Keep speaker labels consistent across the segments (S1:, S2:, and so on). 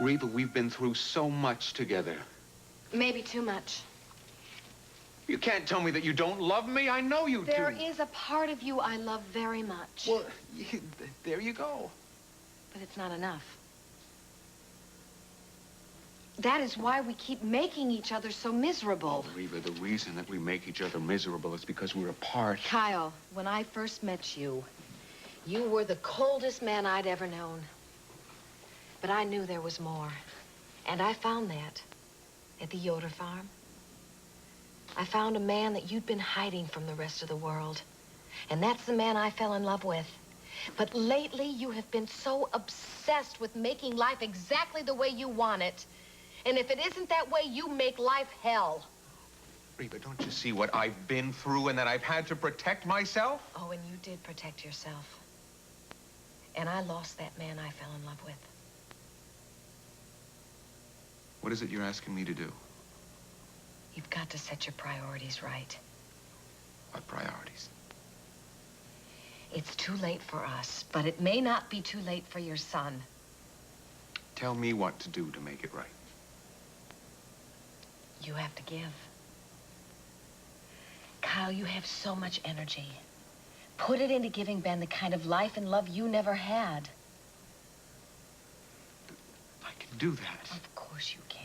S1: Reba, we've been through so much together.
S2: Maybe too much.
S1: You can't tell me that you don't love me. I know you do.
S2: There is a part of you I love very much.
S1: Well, there you go.
S2: But it's not enough. That is why we keep making each other so miserable.
S1: Oh, Reba, the reason that we make each other miserable is because we're apart.
S2: Kyle, when I first met you, you were the coldest man I'd ever known. But I knew there was more. And I found that at the Yoder farm. I found a man that you'd been hiding from the rest of the world. And that's the man I fell in love with. But lately, you have been so obsessed with making life exactly the way you want it. And if it isn't that way, you make life hell.
S1: Reba, don't you see what I've been through and that I've had to protect myself?
S2: Oh, and you did protect yourself. And I lost that man I fell in love with.
S1: What is it you're asking me to do?
S2: You've got to set your priorities right.
S1: What priorities?
S2: It's too late for us, but it may not be too late for your son.
S1: Tell me what to do to make it right.
S2: You have to give. Kyle, you have so much energy. Put it into giving Ben the kind of life and love you never had.
S1: I can do that.
S2: Of course you can.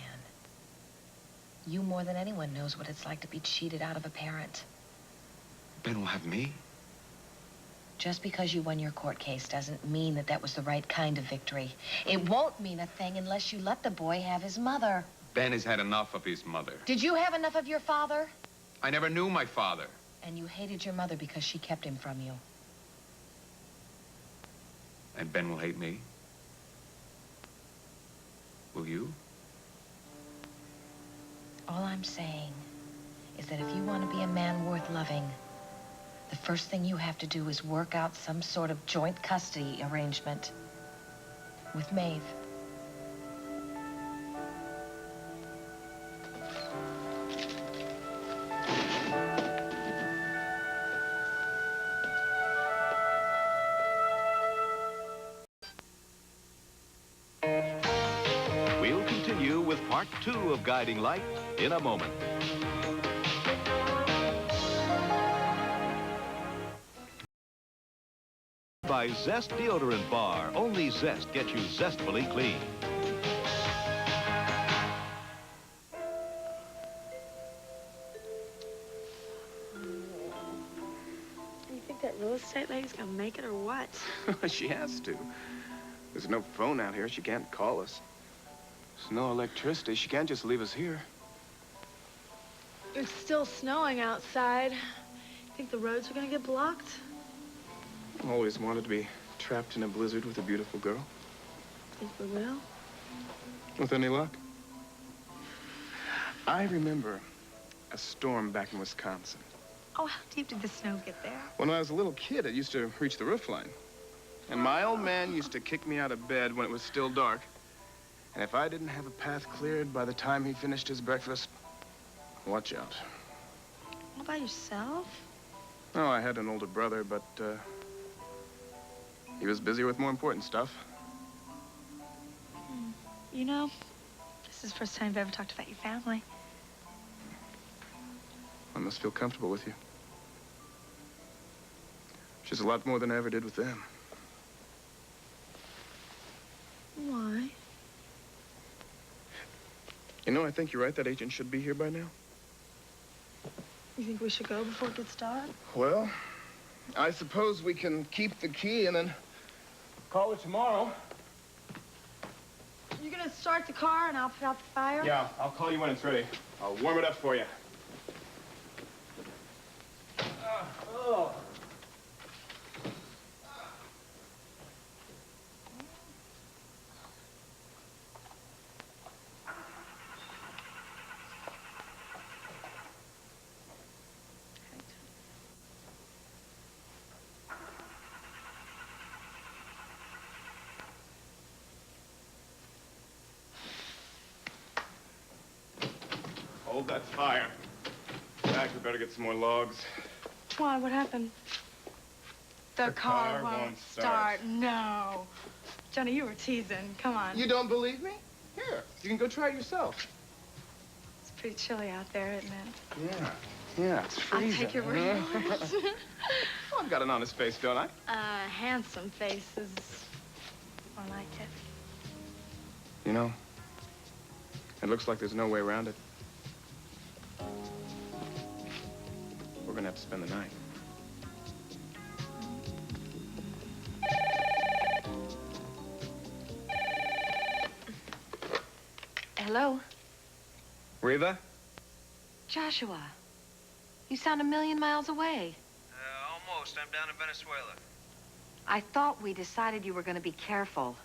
S2: You more than anyone knows what it's like to be cheated out of a parent.
S1: Ben will have me.
S2: Just because you won your court case doesn't mean that that was the right kind of victory. It won't mean a thing unless you let the boy have his mother.
S1: Ben has had enough of his mother.
S2: Did you have enough of your father?
S1: I never knew my father.
S2: And you hated your mother because she kept him from you.
S1: And Ben will hate me. Will you?
S2: All I'm saying is that if you want to be a man worth loving, the first thing you have to do is work out some sort of joint custody arrangement with Maeve.
S3: We'll continue with part 2 of Guiding Light in a moment. By Zest Deodorant Bar. Only Zest gets you zestfully clean.
S4: You think that real estate lady's gonna make it or what?
S5: She has to. There's no phone out here. She can't call us. There's no electricity. She can't just leave us here.
S4: It's still snowing outside. Think the roads are gonna get blocked?
S5: Always wanted to be trapped in a blizzard with a beautiful girl.
S4: Think we will?
S5: With any luck. I remember a storm back in Wisconsin.
S4: Oh, how deep did the snow get there?
S5: When I was a little kid, it used to reach the roof line. And my old man used to kick me out of bed when it was still dark. And if I didn't have a path cleared by the time he finished his breakfast, watch out.
S4: All by yourself?
S5: Oh, I had an older brother, but he was busy with more important stuff.
S4: You know, this is the first time I've ever talked about your family.
S5: I must feel comfortable with you. Which is a lot more than I ever did with them.
S4: Why?
S5: You know, I think you're right. That agent should be here by now.
S4: You think we should go before it gets dark?
S5: Well, I suppose we can keep the key and then call her tomorrow.
S4: You're gonna start the car and I'll put out the fire?
S5: Yeah, I'll call you when it's ready. I'll warm it up for you. Oh. Hold that fire. Jack, we better get some more logs.
S4: Why? What happened? The car won't start. No. Johnny, you were teasing. Come on.
S5: You don't believe me? Here, you can go try it yourself.
S4: It's pretty chilly out there, isn't it?
S5: Yeah, it's freezing.
S4: I'll take your word for it.
S5: Well, I've got an honest face, don't I?
S4: Handsome faces. More like it.
S5: You know, it looks like there's no way around it. We're gonna have to spend the night.
S2: Hello?
S6: Reva?
S2: Joshua. You sound a million miles away.
S6: Almost. I'm down in Venezuela.
S2: I thought we decided you were going to be careful.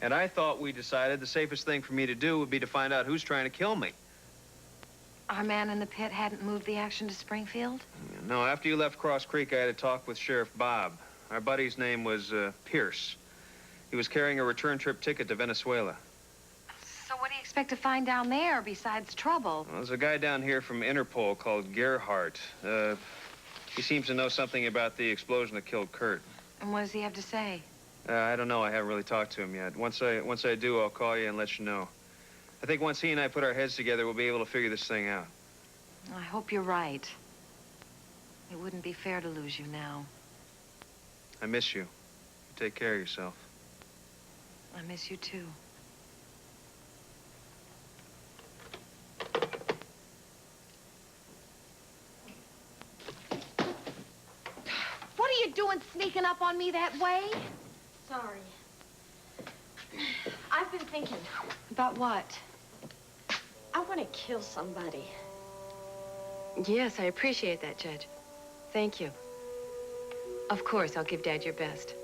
S6: And I thought we decided the safest thing for me to do would be to find out who's trying to kill me.
S2: Our man in the pit hadn't moved the action to Springfield?
S6: No, after you left Cross Creek, I had a talk with Sheriff Bob. Our buddy's name was Pierce. He was carrying a return trip ticket to Venezuela.
S2: So what do you expect to find down there besides trouble?
S6: Well, there's a guy down here from Interpol called Gerhardt. He seems to know something about the explosion that killed Kurt.
S2: And what does he have to say?
S6: I don't know. I haven't really talked to him yet. Once I do, I'll call you and let you know. I think once he and I put our heads together, we'll be able to figure this thing out.
S2: I hope you're right. It wouldn't be fair to lose you now.
S6: I miss you. You take care of yourself.
S2: I miss you too. What are you doing sneaking up on me that way?
S4: Sorry. I've been thinking.
S2: About what?
S4: I want to kill somebody.
S7: Yes, I appreciate that, Judge. Thank you. Of course, I'll give Dad your best.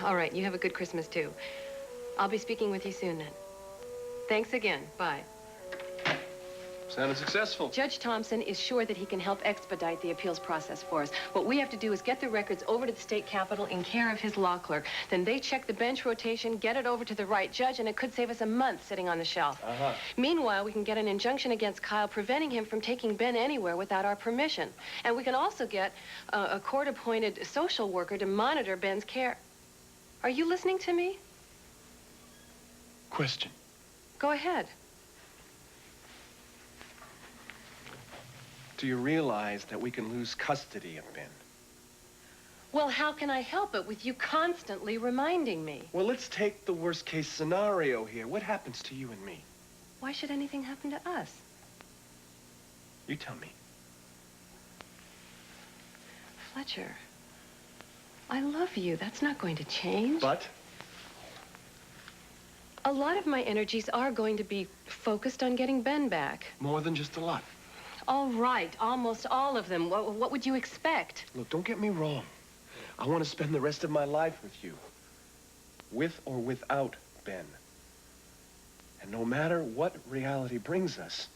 S7: All right, you have a good Christmas, too. I'll be speaking with you soon, then. Thanks again. Bye.
S5: Sounded successful.
S7: Judge Thompson is sure that he can help expedite the appeals process for us. What we have to do is get the records over to the state capitol in care of his law clerk. Then they check the bench rotation, get it over to the right judge, and it could save us a month sitting on the shelf. Meanwhile, we can get an injunction against Kyle, preventing him from taking Ben anywhere without our permission. And we can also get a court-appointed social worker to monitor Ben's care. Are you listening to me?
S8: Question.
S7: Go ahead.
S8: Do you realize that we can lose custody of Ben?
S7: Well, how can I help it with you constantly reminding me?
S8: Well, let's take the worst case scenario here. What happens to you and me?
S7: Why should anything happen to us?
S8: You tell me.
S7: Fletcher, I love you. That's not going to change.
S8: But?
S7: A lot of my energies are going to be focused on getting Ben back.
S8: More than just a lot.
S7: All right, almost all of them. What would you expect?
S8: Look, don't get me wrong. I want to spend the rest of my life with you. With or without Ben. And no matter what reality brings us,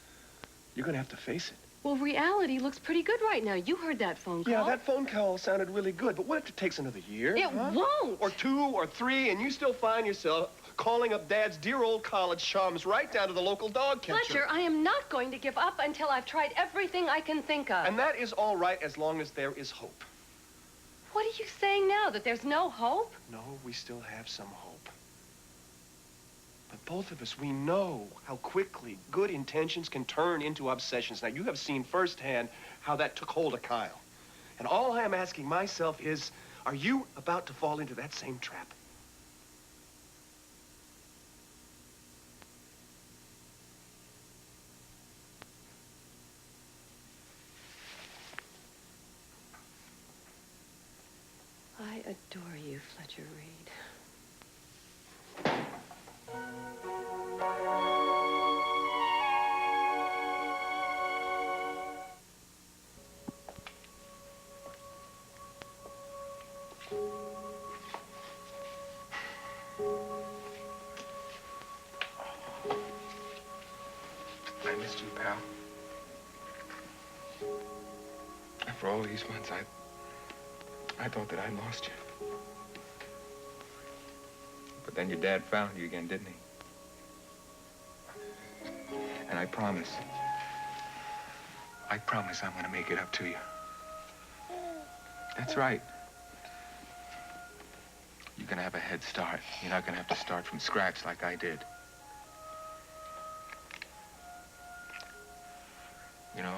S8: you're going to have to face it.
S7: Well, reality looks pretty good right now. You heard that phone call.
S8: Yeah, that phone call sounded really good, but what if it takes another year?
S7: It won't.
S8: Or 2 or 3, and you still find yourself calling up Dad's dear old college chums right down to the local dog catcher.
S7: Fletcher, I am not going to give up until I've tried everything I can think of.
S8: And that is all right as long as there is hope.
S7: What are you saying now, that there's no hope?
S8: No, we still have some hope. But both of us, we know how quickly good intentions can turn into obsessions. Now, you have seen firsthand how that took hold of Kyle. And all I am asking myself is, are you about to fall into that same trap?
S7: I adore you, Fletcher Reed.
S5: I missed you, pal. After all these months, I thought that I'd lost you. But then your dad found you again, didn't he? And I promise I'm gonna make it up to you. That's right. You're gonna have a head start. You're not gonna have to start from scratch like I did.
S9: You know,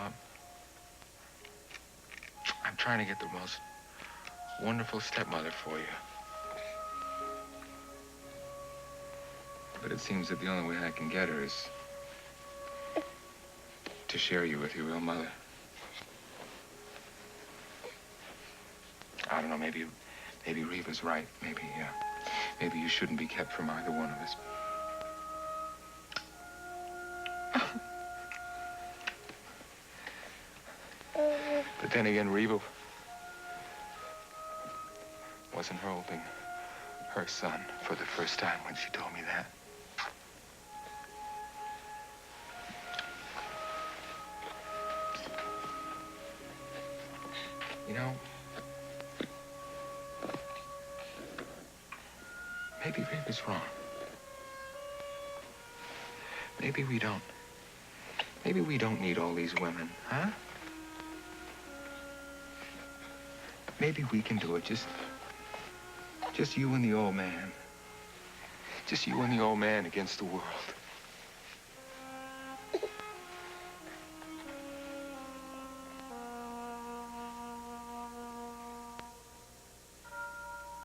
S9: I'm trying to get the most wonderful stepmother for you. But it seems that the only way I can get her is to share you with your real mother. I don't know, maybe Reva's right. Maybe you shouldn't be kept from either one of us. But then again, Reva wasn't holding her son for the first time when she told me that. You know, maybe Reva's wrong. Maybe we don't need all these women, huh? Maybe we can do it, just you and the old man. Just you and the old man against the world.